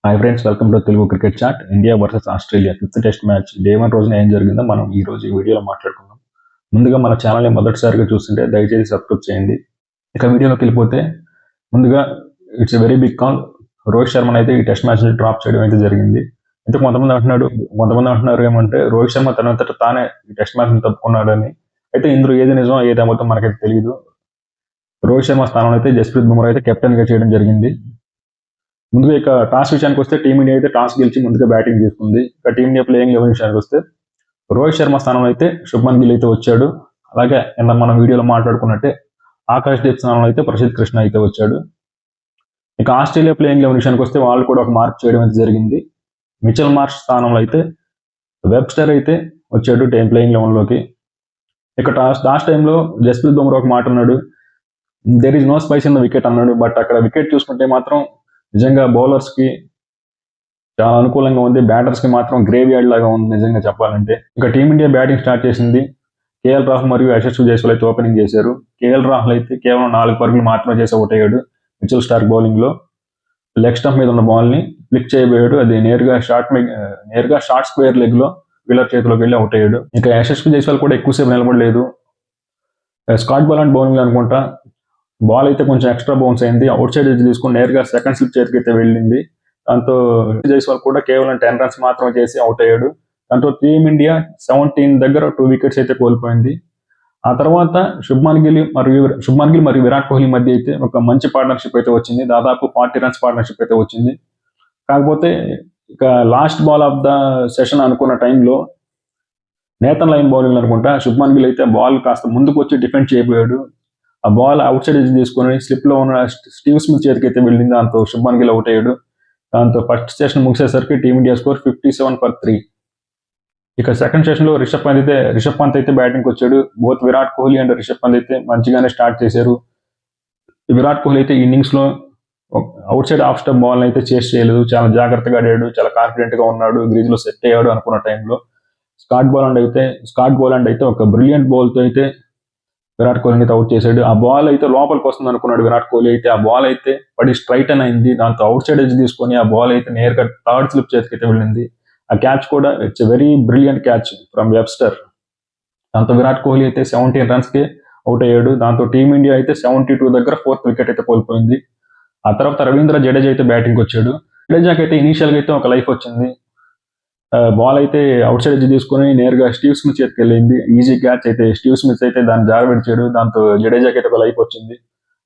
Hi friends, welcome to Telugu cricket chat. India versus Australia fifth test match day 1 రోజున ఏం జరిగిందో మనం ఈ రోజు ఈ వీడియోలో మాట్లాడుకుందాం. ముందుగా మన ఛానల్ని మొదటిసారిగా చూస్తుంటే దయచేసి సబ్స్క్రైబ్ చేయండి. ఇక వీడియోలోకి వెళ్ళిపోతే ముందుగా it's a very big call. Rohit శర్మను అయితే ఈ టెస్ట్ మ్యాచ్ డ్రాప్ చేయడం అయితే జరిగింది. అయితే కొంతమంది అంటున్నారు ఏమంటే రోహిత్ శర్మ తనంతట తానే ఈ టెస్ట్ మ్యాచ్ని తప్పుకున్నాడని. అయితే ఇందులో ఏది నిజం ఏది అబద్ధం మనకైతే తెలియదు. రోహిత్ శర్మ స్థానంలో అయితే జస్ప్రీత్ బుమ్రా అయితే కెప్టెన్గా చేయడం జరిగింది. ముందుగా ఇక టాస్ విషయానికి వస్తే టీమిండియా అయితే టాస్ గెలిచి ముందుగా బ్యాటింగ్ తీసుకుంది. ఇక టీమిండియా ప్లేయింగ్ 11 విషయానికి వస్తే రోహిత్ శర్మ స్థానంలో అయితే శుభ్మన్ గిల్ అయితే వచ్చాడు. అలాగే మనం వీడియోలో మాట్లాడుకున్నట్టే ఆకాష్ దీప్ స్థానంలో అయితే ప్రసిద్ధ్ కృష్ణ అయితే వచ్చాడు. ఇక ఆస్ట్రేలియా ప్లేయింగ్ 11 విషయానికి వస్తే వాళ్ళు కూడా ఒక మార్పు చేయడం అయితే జరిగింది. మిచెల్ మార్ష్ స్థానంలో అయితే వెబ్స్టర్ అయితే వచ్చాడు ప్లేయింగ్ 11లోకి. ఇక లాస్ట్ టైంలో జస్ప్రీత్ బుమ్రా ఒక మాట అన్నాడు, there is no spice in the wicket అన్నాడు. బట్ అక్కడ వికెట్ చూసుకుంటే మాత్రం నిజంగా బౌలర్స్కి చాలా అనుకూలంగా ఉంది, బ్యాటర్స్కి మాత్రం గ్రేవ్ యార్డ్ లాగా ఉంది నిజంగా చెప్పాలంటే. ఇక టీమిండియా బ్యాటింగ్ స్టార్ట్ చేసింది. కేఎల్ రాహుల్ మరియు యశస్వి జైస్వాల్ అయితే ఓపెనింగ్ చేశారు. కేఎల్ రాహుల్ అయితే కేవలం 4 పరుగులు మాత్రమే చేసి అవుట్ అయ్యాడు. మిచెల్ స్టార్క్ బౌలింగ్లో లెగ్ స్టంప్ మీద ఉన్న బాల్ని ఫ్లిక్ చేయబోయాడు. అది నేరుగా షార్ట్ స్క్వేర్ లెగ్లో వీలర్ చేతిలోకి వెళ్ళి అవుట్ అయ్యాడు. ఇక యశస్వి జైస్వాల్ కూడా ఎక్కువసేపు నిలబడలేదు. స్కాట్ బాలాండ్ బౌలింగ్ అనుకుంటా బాల్ అయితే కొంచెం ఎక్స్ట్రా బౌన్స్ అయింది. అవుట్ సైడ్ తీసుకుని నేరుగా సెకండ్ స్లిప్ చేతికి అయితే వెళ్ళింది. దాంతో జైస్వాల్ కూడా కేవలం 10 రన్స్ మాత్రమే చేసి అవుట్ అయ్యాడు. దాంతో టీమిండియా 17 దగ్గర 2 వికెట్స్ అయితే కోల్పోయింది. ఆ తర్వాత శుభ్మన్ గిల్ మరియు విరాట్ కోహ్లీ మధ్య అయితే ఒక మంచి పార్ట్నర్షిప్ అయితే వచ్చింది. దాదాపు 40 రన్స్ పార్ట్నర్షిప్ అయితే వచ్చింది. కాకపోతే ఇక last ball of the session అనుకున్న టైంలో నేతన్ లైన్ బౌలింగ్ అనుకుంటా శుభ్మన్ గిల్ అయితే బాల్ కాస్త ముందుకు వచ్చి డిఫెండ్ చేయబోయాడు. ఆ బాల్ అవుట్ సైడ్ తీసుకుని స్లిప్లో ఉన్న స్టీవ్ స్మిత్ చేతికి అయితే వెళ్ళింది. దాంతో శుభ్మన్ గిల్ అవుట్ అయ్యాడు. దాంతో ఫస్ట్ సెషన్ ముగిసేసరికి టీమిండియా స్కోర్ 57-3. ఇక సెకండ్ సెషన్లో రిషబ్ పంత్ అయితే బ్యాటింగ్కి వచ్చాడు. బోత్ విరాట్ కోహ్లీ అండ్ రిషబ్ పంత్ అయితే మంచిగానే స్టార్ట్ చేశారు. విరాట్ కోహ్లీ అయితే ఇన్నింగ్స్లో out side off stump ball అయితే చేస్ చేయలేదు. చాలా జాగ్రత్తగా ఆడాడు, చాలా కాన్ఫిడెంట్గా ఉన్నాడు, గ్రీజ్లో సెట్ అయ్యాడు అనుకున్న టైంలో స్కాట్ బౌలాండ్ అయితే ఒక బ్రిలియంట్ బాల్తో అయితే విరాట్ కోహ్లీని అయితే అవుట్ చేశాడు. ఆ బాల్ అయితే లోపలికి వస్తుంది అనుకున్నాడు విరాట్ కోహ్లీ అయితే. ఆ బాల్ అయితే పడి స్ట్రైట్ అని అయింది. దాంతో అవుట్ సైడ్ ఎడ్జ్ తీసుకొని ఆ బాల్ అయితే నేరుగా థర్డ్ స్లిప్ చేతికి అయితే వెళ్ళింది. ఆ క్యాచ్ కూడా it's a very brilliant catch from Webster. దాంతో విరాట్ కోహ్లీ అయితే 17 రన్స్కి అవుట్ అయ్యాడు. దాంతో టీమిండియా అయితే 72 దగ్గర 4th వికెట్ అయితే కోల్పోయింది. ఆ తర్వాత రవీంద్ర జడేజా అయితే బ్యాటింగ్కి వచ్చాడు. జడేజాకి అయితే ఇనీషియల్గా అయితే ఒక లైఫ్ వచ్చింది. బాల్ అయితే అవుట్ సైడ్ తీసుకుని నేరుగా స్టీవ్ స్మిత్ చేతికి వెళ్ళింది. ఈజీ క్యాచ్ అయితే స్టీవ్ స్మిత్ అయితే దాన్ని జారవిడిచాడు. దాంతో జడేజాకి అయితే ఒక లైఫ్ వచ్చింది.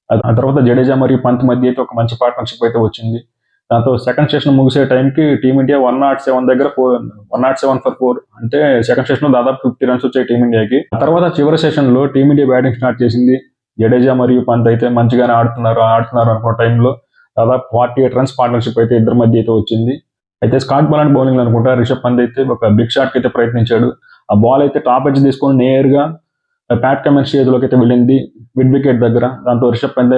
ఆ తర్వాత జడేజా మరియు పంత్ మధ్య అయితే ఒక మంచి పార్ట్నర్షిప్ అయితే వచ్చింది. దాంతో సెకండ్ సెషన్ ముగిసే టైంకి టీమిండియా 107 దగ్గర 107 for 4 అంటే సెకండ్ సెషన్లో దాదాపు 50 రన్స్ వచ్చాయి టీమిండియాకి. ఆ తర్వాత చివరి సెషన్లో టీమిండియా బ్యాటింగ్ స్టార్ట్ చేసింది. జడేజా మరియు పంత్ అయితే మంచిగానే ఆడుతున్నారు అనుకున్న టైంలో దాదాపు 48 రన్స్ పార్ట్నర్షిప్ అయితే ఇద్దరి మధ్య అయితే వచ్చింది. అయితే స్కాట్ బాలాండ్ బౌలింగ్ అనుకుంటా రిషబ్ పంత్ అయితే ఒక బిగ్ షాట్కి అయితే ప్రయత్నించాడు. ఆ బాల్ అయితే టాప్ ఎడ్జ్ తీసుకొని నేరుగా ప్యాట్ కమిన్స్ చేతిలోకి అయితే వెళ్ళింది మిడ్ వికెట్ దగ్గర. దాంతో రిషబ్ పంత్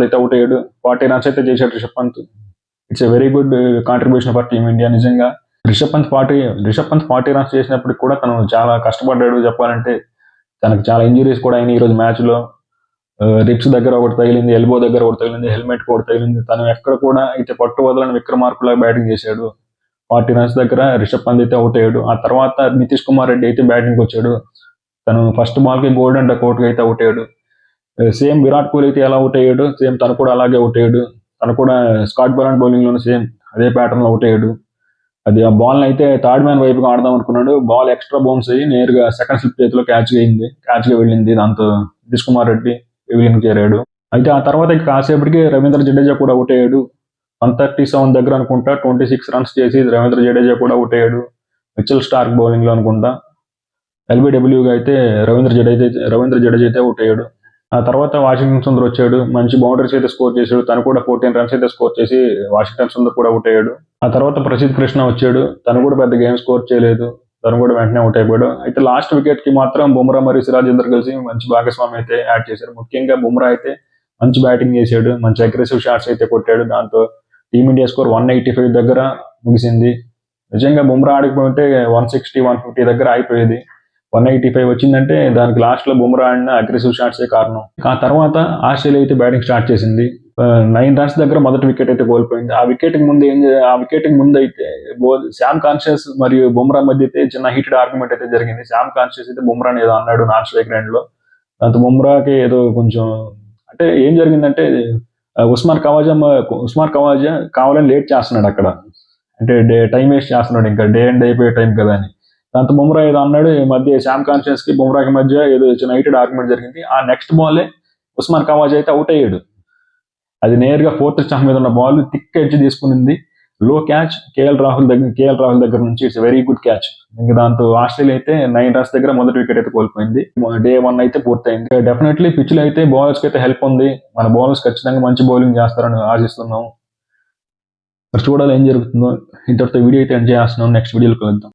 అయితే అవుట్ అయ్యాడు. 40 రన్స్ అయితే చేశాడు Rishabh Pant. It's a very good contribution for team India నిజంగా. రిషబ్ పంత్ 40 రన్స్ చేసినప్పటికి కూడా తను చాలా కష్టపడ్డాడు చెప్పాలంటే. తనకు చాలా ఇంజురీస్ కూడా అయినాయి ఈరోజు మ్యాచ్లో. రిప్స్ దగ్గర ఒకటి తగిలింది, ఎల్బో దగ్గర ఒకటి తగిలింది, హెల్మెట్ కూడా తగిలింది. తను ఎక్కడ కూడా అయితే పట్టు వదలని విక్రమార్కులాగా బ్యాటింగ్ చేశాడు. 40 రన్స్ దగ్గర రిషబ్ పంత్ అయితే అవుట్ అయ్యాడు. ఆ తర్వాత నితీష్ కుమార్ రెడ్డి అయితే బ్యాటింగ్కి వచ్చాడు. తను ఫస్ట్ బాల్కి గోల్డెన్ డకౌట్గా అయితే అవుట్ అయ్యాడు. సేమ్ విరాట్ కోహ్లీ అయితే ఎలా అవుట్ అయ్యాడు, సేమ్ తను కూడా అలాగే అవుట్ అయ్యాడు. తను కూడా స్కాట్ బాలాండ్ బౌలింగ్లోనే సేమ్ అదే ప్యాటర్న్లో అవుట్ అయ్యాడు. అది ఆ బాల్ని అయితే థర్డ్ మ్యాన్ వైపుగా ఆడదాం అనుకున్నాడు. బాల్ ఎక్స్ట్రా బౌన్స్ అయ్యి నేరుగా సెకండ్ స్లిప్ చేతిలో క్యాచ్గా వెళ్ళింది. దాంతో నితీష్ కుమార్ రెడ్డి విలియన్ చేరాడు. అయితే ఆ తర్వాత కాసేపటికి రవీంద్ర జడేజా కూడా అవుట్ అయ్యాడు. 137 దగ్గర అనుకుంటా 26 రన్స్ చేసి రవీంద్ర జడేజా కూడా అవుట్ అయ్యాడు. మిచెల్ స్టార్క్ బౌలింగ్లో అనుకుంటా ఎల్బిడబ్ల్యూగా అయితే రవీంద్ర జడేజా అయితే అవుట్ అయ్యాడు. ఆ తర్వాత వాషింగ్టన్ సుందర్ వచ్చాడు. మంచి బౌండరీస్ అయితే స్కోర్ చేశాడు. తను కూడా 14 రన్స్ అయితే స్కోర్ చేసి వాషింగ్టన్ సుందర్ కూడా అవుట్ అయ్యాడు. ఆ తర్వాత ప్రసిద్ధ్ కృష్ణ వచ్చాడు. తను కూడా పెద్ద గేమ్ స్కోర్ చేయలేదు. తను కూడా వెంటనే అవుట్ అయిపోయాడు. అయితే లాస్ట్ వికెట్కి మాత్రం బుమ్రా మరియు సిరాజ్ ఇద్దరు కలిసి మంచి భాగస్వామి అయితే యాడ్ చేశారు. ముఖ్యంగా బుమ్రా అయితే మంచి బ్యాటింగ్ చేశాడు, మంచి అగ్రెసివ్ షాట్స్ అయితే కొట్టాడు. దాంతో టీమిండియా స్కోర్ 185 దగ్గర ముగిసింది. నిజంగా బుమ్రా ఆడిపోతే 160, 150 దగ్గర అయిపోయేది. 185 వచ్చిందంటే దానికి లాస్ట్లో బుమ్రా ఆడిన అగ్రెసివ్ షాట్సే కారణం. ఆ తర్వాత ఆస్ట్రేలియా అయితే బ్యాటింగ్ స్టార్ట్ చేసింది. 9 రన్స్ దగ్గర మొదటి వికెట్ అయితే కోల్పోయింది. ఆ వికెట్ ముందు అయితే శామ్ కాన్షియస్ మరియు బుమ్రా మధ్య అయితే చిన్న హీటెడ్ ఆర్గ్యుమెంట్ అయితే జరిగింది. శామ్ కాన్షియస్ అయితే బుమ్రాని ఏదో అన్నాడు నాన్ స్ట్రైక్ రైడ్ లో. దాంతో బుమ్రాకి ఏదో కొంచెం అంటే ఏం జరిగిందంటే ఉస్మాన్ కవాజా కావాలని లేట్ చేస్తున్నాడు అక్కడ. అంటే టైం వేస్ట్ చేస్తున్నాడు, ఇంకా డే అండ్ అయిపోయే టైం కదా అని. దాంతో బుమ్రా ఏదో అన్నాడు. ఈ మధ్య శామ్ కాన్షియస్ కి బుమ్రాకి మధ్య ఏదో చిన్న హీటెడ్ ఆర్గ్యుమెంట్ జరిగింది. ఆ నెక్స్ట్ బాలే ఉస్మాన్ కవాజా అయితే అవుట్ అయ్యాడు. అది నేరుగా ఫోర్త్ స్టంప్ మీద ఉన్న బాల్ థిక్ ఎడ్జ్ తీసుకునింది. లో క్యాచ్ కేఎల్ రాహుల్ దగ్గర నుంచి ఇట్స్ వెరీ గుడ్ క్యాచ్. ఇంకా దాంతో ఆస్ట్రేలియా అయితే 9 రన్స్ దగ్గర మొదటి వికెట్ అయితే కోల్పోయింది. డే 1 అయితే పూర్తయింది. డెఫినెట్లీ పిచ్ లో అయితే బౌలర్స్ కి అయితే హెల్ప్ ఉంది. మన బౌలర్స్ ఖచ్చితంగా మంచి బౌలింగ్ చేస్తారని ఆశిస్తున్నాం. మరి చూడాలి ఏం జరుగుతుందో. ఇంతటితో వీడియో అయితే ఎండ్ చేస్తున్నాం. నెక్స్ట్ వీడియోలో కలుద్దాం.